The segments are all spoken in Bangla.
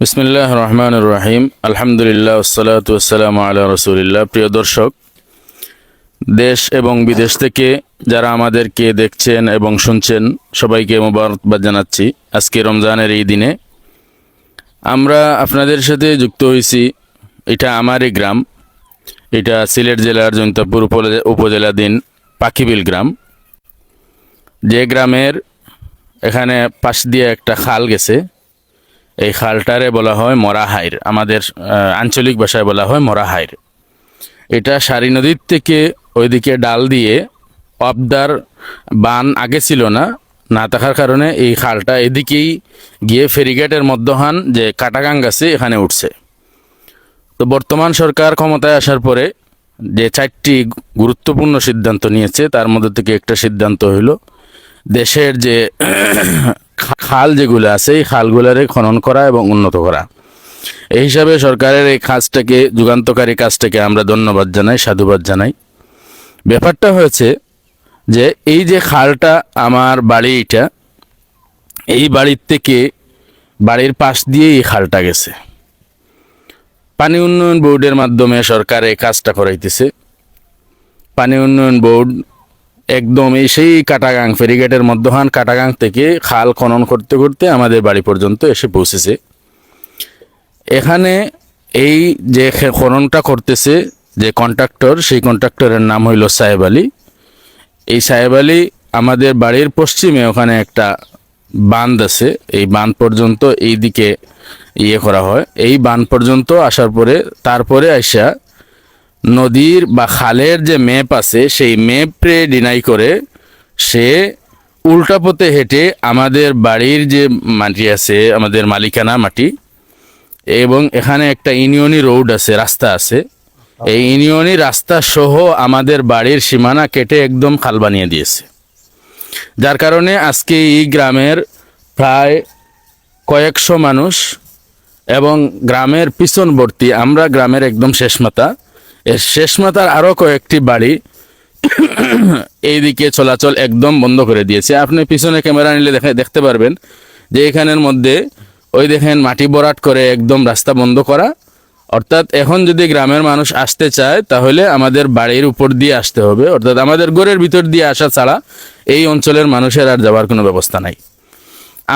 বিসমিল্লাহ রহমান রহিম। আলহামদুলিল্লাহ ওসসালাতু ওয়াসসালামু আলা রাসূলিল্লাহ। প্রিয় দর্শক, দেশ এবং বিদেশ থেকে যারা আমাদেরকে দেখছেন এবং শুনছেন, সবাইকে মোবারকবাদ জানাচ্ছি। আজকে রমজানের এই দিনে আমরা আপনাদের সাথে যুক্ত হয়েছি। এটা আমারই গ্রাম, এটা সিলেট জেলার জৈন্তাপুর উপজেলাধীন পাখিবিল গ্রাম। যে গ্রামের এখানে পাশ দিয়ে একটা খাল গেছে, এই খালটারে বলা হয় মরাহাইর, আমাদের আঞ্চলিক ভাষায় বলা হয় মরাহাইর। এটা সারি নদীর থেকে ওইদিকে ডাল দিয়ে অবদার বান আগে ছিল না, না থাকার কারণে এই খালটা এদিকেই গিয়ে ফেরিঘাটের মধ্যহান যে কাটাগাং আছে এখানে উঠছে। তো বর্তমান সরকার ক্ষমতায় আসার পরে যে 4টি গুরুত্বপূর্ণ সিদ্ধান্ত নিয়েছে, তার মধ্যে থেকে একটা সিদ্ধান্ত হইল দেশের যে খাল যেগুলো আছে এই খালগুলারে খনন করা এবং উন্নত করা। এই হিসাবে সরকারের এই কাজটাকে, যুগান্তকারী কাজটাকে আমরা ধন্যবাদ জানাই, সাধুবাদ জানাই। ব্যাপারটা হয়েছে যে এই যে খালটা, আমার বাড়ি এটা, এই বাড়ির থেকে বাড়ির পাশ দিয়ে এই খালটা গেছে। পানি উন্নয়ন বোর্ডের মাধ্যমে সরকার এই কাজটা করাইতেছে। পানি উন্নয়ন বোর্ড একদম এই সেই কাটাগাং, ফেরিঘাটের মধ্যহান কাটাগাং থেকে খাল খনন করতে করতে আমাদের বাড়ি পর্যন্ত এসে পৌঁছেছে। এখানে এই যে খননটা করতেছে যে কন্ট্রাক্টর, সেই কন্ট্রাক্টরের নাম হইল সাহেব আলী। এই সাহেব আলী আমাদের বাড়ির পশ্চিমে ওখানে একটা বাঁধ আছে, এই বাঁধ পর্যন্ত এই দিকে করা হয়। এই বাঁধ পর্যন্ত আসার পরে তারপরে আইসা নদীর বা খালের যে ম্যাপ আছে সেই ম্যাপে ডিনাই করে সে উল্টা পথে হেঁটে আমাদের বাড়ির যে মাটি আছে, আমাদের মালিকানা মাটি, এবং এখানে একটা ইউনিয়নি রোড আছে, রাস্তা আছে, এই ইউনিয়নি রাস্তা সহ আমাদের বাড়ির সীমানা কেটে একদম খাল বানিয়ে দিয়েছে। যার কারণে আজকে এই গ্রামের প্রায় কয়েকশো মানুষ এবং গ্রামের পিছনবর্তী, আমরা গ্রামের একদম শেষ মাথা, এর শেষ মাথার আরও কয়েকটি বাড়ি এইদিকে চলাচল একদম বন্ধ করে দিয়েছে। আপনি পিছনে ক্যামেরা নিলে দেখতে পারবেন যে এখানের মধ্যে ওই দেখেন মাটি ভরাট করে একদম রাস্তা বন্ধ করা। অর্থাৎ এখন যদি গ্রামের মানুষ আসতে চায় তাহলে আমাদের বাড়ির উপর দিয়ে আসতে হবে, অর্থাৎ আমাদের ঘরের ভিতর দিয়ে আসা ছাড়া এই অঞ্চলের মানুষের আর যাওয়ার কোনো ব্যবস্থা নাই।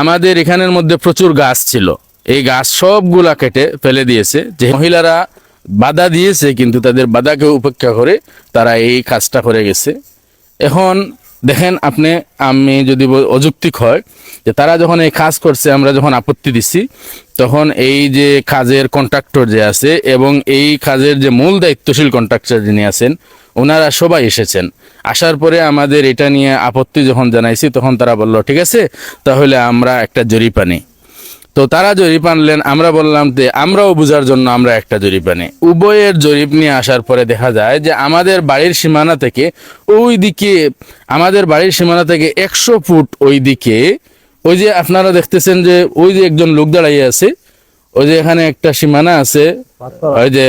আমাদের এখানের মধ্যে প্রচুর গাছ ছিল, এই গাছ সবগুলা কেটে ফেলে দিয়েছে। যে মহিলারা বাধা দিয়েছে, কিন্তু তাদের বাধাকে উপেক্ষা করে তারা এই কাজটা করে গেছে। এখন দেখেন আপনি, আমি যদি অযৌক্তিক হয় যে তারা যখন এই কাজ করছে, আমরা যখন আপত্তি দিচ্ছি, তখন এই যে কাজের কন্ট্রাক্টর যে আছে এবং এই কাজের যে মূল দায়িত্বশীল কন্ট্রাক্টর যিনি আছেন, ওনারা সবাই এসেছেন। আসার পরে আমাদের এটা নিয়ে আপত্তি যখন জানাইছি, তখন তারা বলল ঠিক আছে, তাহলে আমরা একটা জরিপ আনি। তো তারা জরিপ আনলেন, আমরা বললাম যে আমরাও বোঝার জন্য আমরা একটা জরিপ আনি। উভয়ের জরিপ নিয়ে আসার পরে দেখা যায় যে আমাদের বাড়ির সীমানা থেকে ওই দিকে, আমাদের বাড়ির সীমানা থেকে 100 ফুট ওই দিকে, ওই যে আপনারা দেখতেছেন যে ওই যে একজন লোক দাঁড়াইয়ে আছে, ওই যে এখানে একটা সীমানা আছে, ওই যে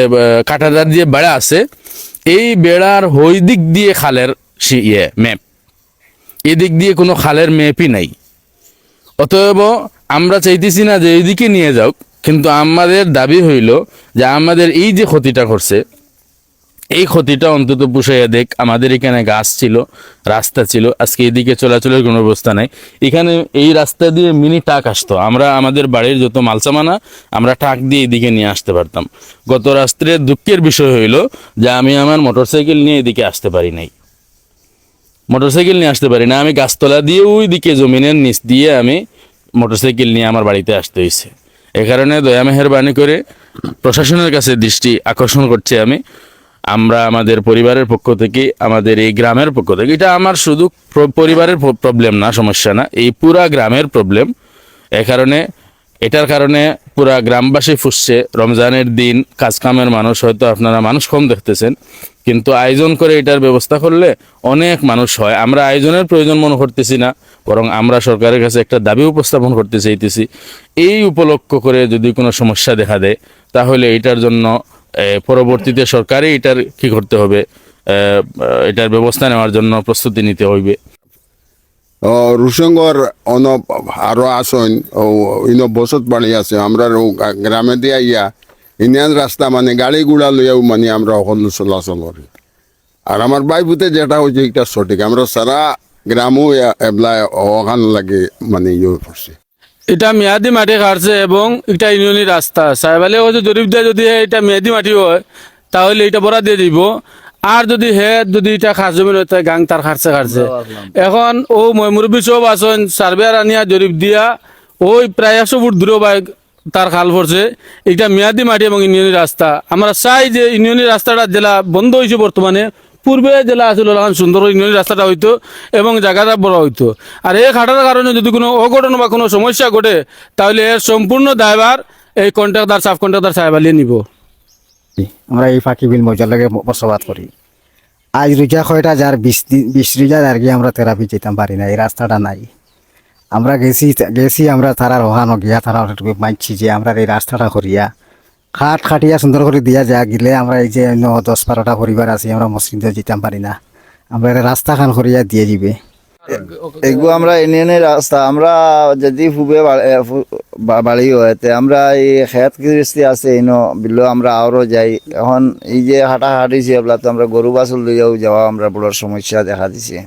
কাঁটাদার দিয়ে বেড়া আছে, এই বেড়ার ওই দিক দিয়ে খালের ম্যাপ, এদিক দিয়ে কোনো খালের ম্যাপই নাই। অতএব আমরা চাইতেছি না যে এইদিকে নিয়ে যাও, কিন্তু আমাদের দাবি হইল যে আমাদের এই যে ক্ষতিটা করছে, এই ক্ষতিটা অন্তত পুষাইয়া দেখ। আমাদের এখানে গাছ ছিল, রাস্তা ছিল, আজকে এদিকে চলাচলের কোনো ব্যবস্থা নাই। এখানে এই রাস্তা দিয়ে মিনি ট্রাক আসতো, আমরা আমাদের বাড়ির যত মালসামানা আমরা ট্রাক দিয়ে এদিকে নিয়ে আসতে পারতাম। গত রাত্রে দুঃখের বিষয় হইল যে আমি আমার মোটরসাইকেল নিয়ে এদিকে আসতে পারি নাই, মোটরসাইকেল নিয়ে আসতে পারি না। আমি গাছতলা দিয়ে ওই দিকে জমিনের নিচ দিয়ে আমি মোটরসাইকেল নিয়ে আমার বাড়িতে আসতে হয়েছে। এ কারণে দয়া মেহেরবানি করে প্রশাসনের কাছে দৃষ্টি আকর্ষণ করছি আমরা আমাদের পরিবারের পক্ষ থেকে, আমাদের এই গ্রামের পক্ষ থেকে, এটা আমার শুধু পরিবারের প্রবলেম না, সমস্যা না, এই পুরা গ্রামের প্রবলেম। এ কারণে এটার কারণে পুরা গ্রামবাসী ফুসছে। রমজানের দিন কাজকামের মানুষ, হয়তো আপনারা মানুষ কম দেখতেছেন, কিন্তু আয়োজন করে এটার ব্যবস্থা করলে অনেক মানুষ হয়। আমরা আয়োজনের প্রয়োজন মনে করতেছি না, বরং আমরা সরকারের কাছে একটা দাবি উপস্থাপন করতে চাইতেছি। এই উপলক্ষ করে যদি কোনো সমস্যা দেখা দেয়, তাহলে এটার জন্য পরবর্তীতে সরকারই এটার কি করতে হবে, এটার ব্যবস্থা নেওয়ার জন্য প্রস্তুতি নিতে হইবে। রুসঙ্গর আরো আসন বসত বাড়ি আছে আমরা গ্রামে দিয়া ইয়া ইন্ডিয়ান রাস্তা মানে গাড়ি গুড়া লইয়াও মানে আমরা সকল চলাচল করি আর আমার বাইপুতে যেটা হচ্ছে এটা সঠিক আমরা সারা গ্রামও এবলাই ওখান লাগে মানে ইয়ে করছে এটা মেয়াদি মাটি কাটছে এবং এটা ইউনিয়নি রাস্তা সাহেবালে হচ্ছে জরিপ দিয়ে যদি এটা মেয়াদি মাটি হয় তাহলে এটা বড়া দিয়ে দিব আর যদি যদি এটা খাস জমি হয় তাই গাং তার খাটছে এখন ও মুরব্বী সব আসন সার্ভেয়ার আনিয়া জরিপ দিয়া ওই প্রায় 100 ফুট দূরে বা তার খাল পড়ছে এটা মেয়াদি মাটি এবং ইউনিয়নি রাস্তা আমরা চাই যে ইউনিয়নি রাস্তাটা জেলা বন্ধ হয়েছে বর্তমানে পূর্বে জেলা আসলে এখন সুন্দর ইউনিয়নি রাস্তাটা হইতো এবং জায়গাটা বড় হইতো আর এই খাটার কারণে যদি কোনো অঘটন বা কোনো সমস্যা ঘটে তাহলে এর সম্পূর্ণ দায়ভার এই কন্ট্রাক্টর সাব কন্ট্রাক্টর সাহেবালিয়ে নিব আমরা এই ফাঁকি বিল মজার লাগে বসবাস করি আজ রোজা কয়টা যার 20 রোজা আর কি আমরা থেরাপি যেতাম পারি না এই রাস্তাটা নাই আমরা গেছি আমরা তারা রহানো গিয়া তারা মানছি যে আমরা এই রাস্তাটা করিয়া খাটিয়া সুন্দর করে দিয়া যা গেলে আমরা এই যে অন্য 10-12টা পরিবার আছি আমরা মসজিদে যেতাম পারি না আমরা এই রাস্তা খান করিয়া দিয়ে দিবে এগুলো আমরা ইউনিয়নের রাস্তা আমরা যদি ফুবে বাড়ি হয়েতে আমরা এই খেত কৃষ্টি আছে ইনো বিলো আমরা আরও যাই এখন এই যে হাঁটাহাঁটিছি এগুলা তো আমরা গরু বাছুর লইয়াও যাওয়া আমরা বড় সমস্যা দেখা দিছে